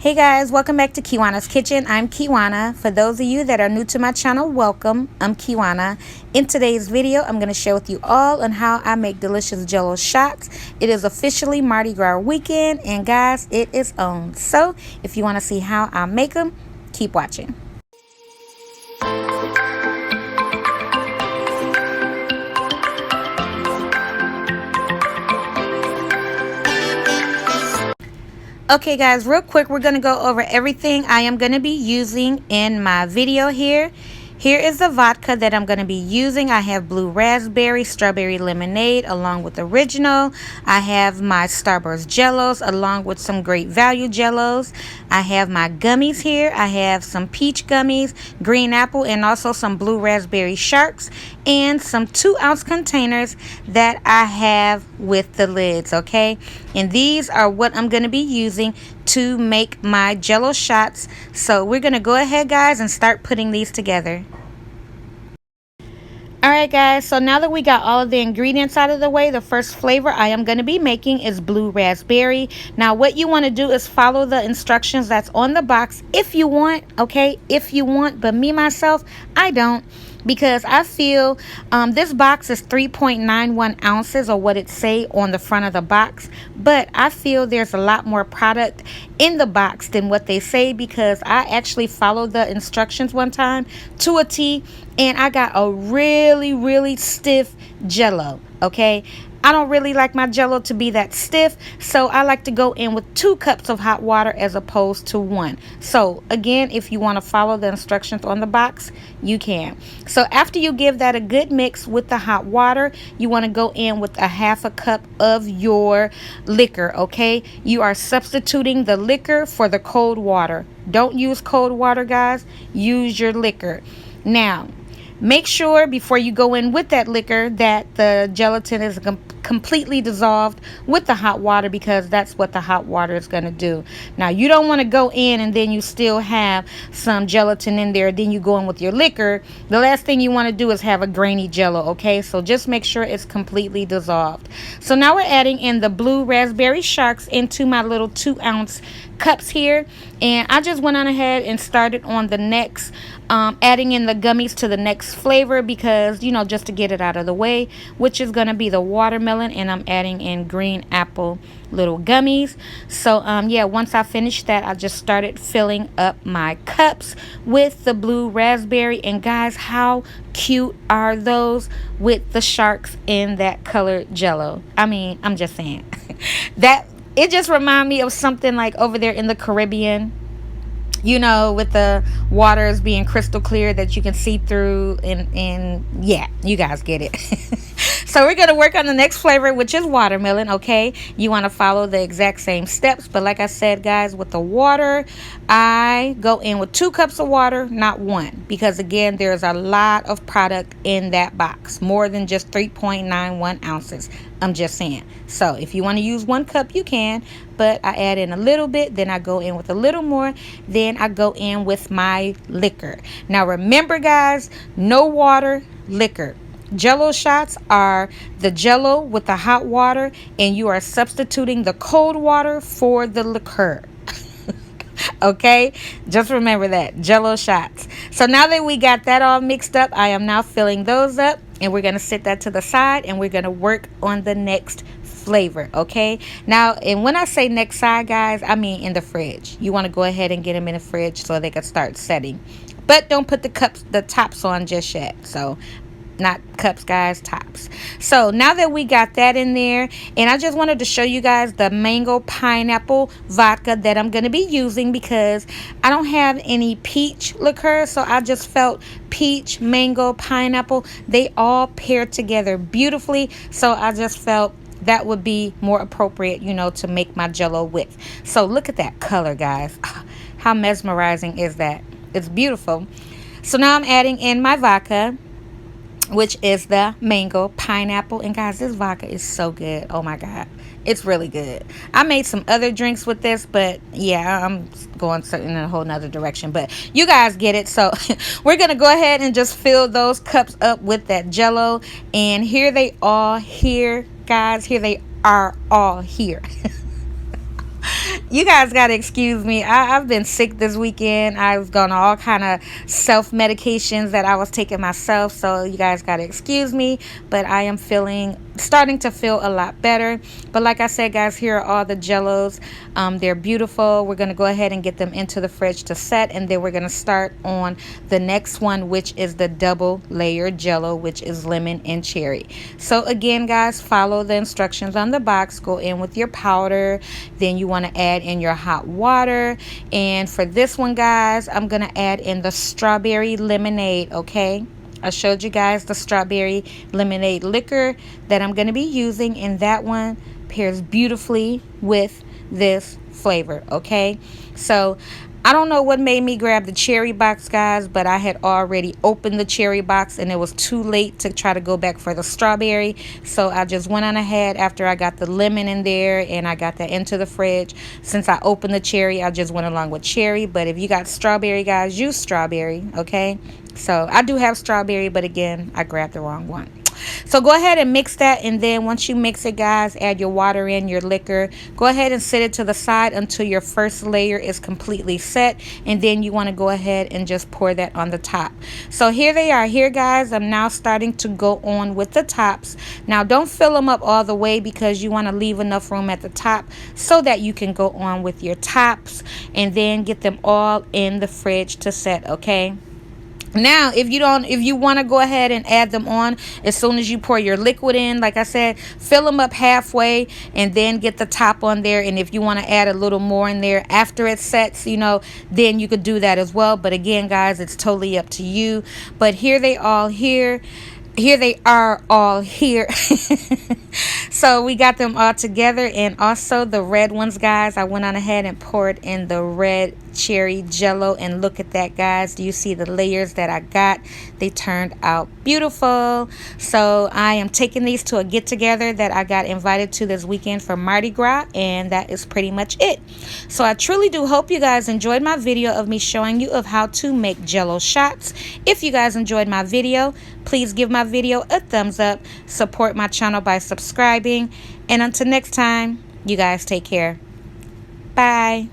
Hey guys, welcome back to Kiwanna's Kitchen. I'm Kiwanna. For those of you that are new to my channel, welcome. I'm Kiwanna. In today's video, I'm going to share with you all on how I make delicious Jello shots. It is officially Mardi Gras weekend, and guys, it is on. So, if you want to see how I make them, keep watching. Okay guys, real quick, we're going to go over everything I am going to be using in my video here. Here is the vodka that I'm going to be using. I have blue raspberry, strawberry lemonade along with original. I have my Starburst Jellos along with some great value Jellos. I have my gummies here. I have some peach gummies, green apple, and also some blue raspberry sharks, and some 2-ounce containers that I have with the lids, okay? And these are what I'm going to be using to make my Jello shots. So we're going to go ahead, guys, and start putting these together. Alright guys, so now that we got all of the ingredients out of the way, the first flavor I am going to be making is blue raspberry. Now what you want to do is follow the instructions that's on the box if you want, okay? If you want, but me myself, I don't. Because I feel this box is 3.91 ounces or what it say on the front of the box. But I feel there's a lot more product in the box than what they say, because I actually followed the instructions one time to a T and I got a really stiff Jello, okay? I don't really like my Jello to be that stiff, so I like to go in with 2 cups of hot water as opposed to 1. So again, if you want to follow the instructions on the box, you can. So after you give that a good mix with the hot water, you want to go in with a 1/2 cup of your liquor, okay? You are substituting the liquor for the cold water. Don't use cold water, guys. Use your liquor. Now, make sure before you go in with that liquor that the gelatin is completely dissolved with the hot water, because that's what the hot water is going to do. Now, you don't want to go in and then you still have some gelatin in there, then you go in with your liquor. The last thing you want to do is have a grainy Jello, okay? So just make sure it's completely dissolved. So now we're adding in the blue raspberry sharks into my little 2-ounce cups here, and I just went on ahead and started on the next adding in the gummies to the next flavor, because you know, just to get it out of the way, which is going to be the watermelon, and I'm adding in green apple little gummies. So yeah, once I finished that, I just started filling up my cups with the blue raspberry. And guys, how cute are those with the sharks in that colored Jello? I mean, I'm just saying that it just reminds me of something like over there in the Caribbean, you know, with the waters being crystal clear that you can see through, and yeah, you guys get it. So we're going to work on the next flavor, which is watermelon, okay? You want to follow the exact same steps, but like I said, guys, with the water, I go in with 2 cups of water, not 1, because again, there's a lot of product in that box, more than just 3.91 ounces. I'm just saying. So if you want to use 1 cup, you can, but I add in a little bit, then I go in with a little more, then I go in with my liquor. Now remember, guys, no water, liquor. Jello shots are the Jello with the hot water, and you are substituting the cold water for the liquor. Okay, just remember that. Jello shots. So now that we got that all mixed up, I am now filling those up, and we're going to set that to the side, and we're going to work on the next flavor, okay? Now, and when I say next side, guys, I mean in the fridge. You want to go ahead and get them in the fridge so they can start setting, but don't put the tops on just yet. So not cups, guys, tops. So now that we got that in there, and I just wanted to show you guys the mango pineapple vodka that I'm going to be using, because I don't have any peach liqueur, so I just felt peach, mango, pineapple, they all pair together beautifully, so I just felt that would be more appropriate, you know, to make my Jello with. So look at that color, guys. How mesmerizing is that? It's beautiful. So now I'm adding in my vodka, which is the mango pineapple. And guys, this vodka is so good. Oh my god, it's really good. I made some other drinks with this, but yeah, I'm going in a whole nother direction, but you guys get it. So we're gonna go ahead and just fill those cups up with that Jello, and here they are here, guys. Here they are all here. You guys gotta excuse me. I've been sick this weekend. I was on all kind of self medications that I was taking myself, so you guys gotta excuse me. But I am starting to feel a lot better. But like I said, guys, here are all the Jellos. They're beautiful. We're gonna go ahead and get them into the fridge to set, and then we're gonna start on the next one, which is the double layer Jello, which is lemon and cherry. So again, guys, follow the instructions on the box. Go in with your powder, then you want to add in your hot water, and for this one, guys, I'm gonna add in the strawberry lemonade. Okay, I showed you guys the strawberry lemonade liquor that I'm going to be using, and that one pairs beautifully with this flavor. Okay, so I don't know what made me grab the cherry box, guys, but I had already opened the cherry box and it was too late to try to go back for the strawberry. So I just went on ahead after I got the lemon in there and I got that into the fridge. Since I opened the cherry, I just went along with cherry. But if you got strawberry, guys, use strawberry, okay? So I do have strawberry, but again, I grabbed the wrong one. So go ahead and mix that, and then once you mix it, guys, add your water in, your liquor. Go ahead and set it to the side until your first layer is completely set, and then you want to go ahead and just pour that on the top. So here they are. Here, guys, I'm now starting to go on with the tops. Now don't fill them up all the way because you want to leave enough room at the top so that you can go on with your tops and then get them all in the fridge to set. Okay, now if you want to go ahead and add them on as soon as you pour your liquid in, like I said, fill them up halfway and then get the top on there. And if you want to add a little more in there after it sets, you know, then you could do that as well. But again, guys, it's totally up to you. But here they are all here. So we got them all together, and also the red ones, guys, I went on ahead and poured in the red cherry Jello, and look at that, guys. Do you see the layers that I got? They turned out beautiful. So I am taking these to a get together that I got invited to this weekend for Mardi Gras, and that is pretty much it. So I truly do hope you guys enjoyed my video of me showing you of how to make Jello shots. If you guys enjoyed my video, please give my video a thumbs up, support my channel by subscribing, and until next time, you guys take care. Bye.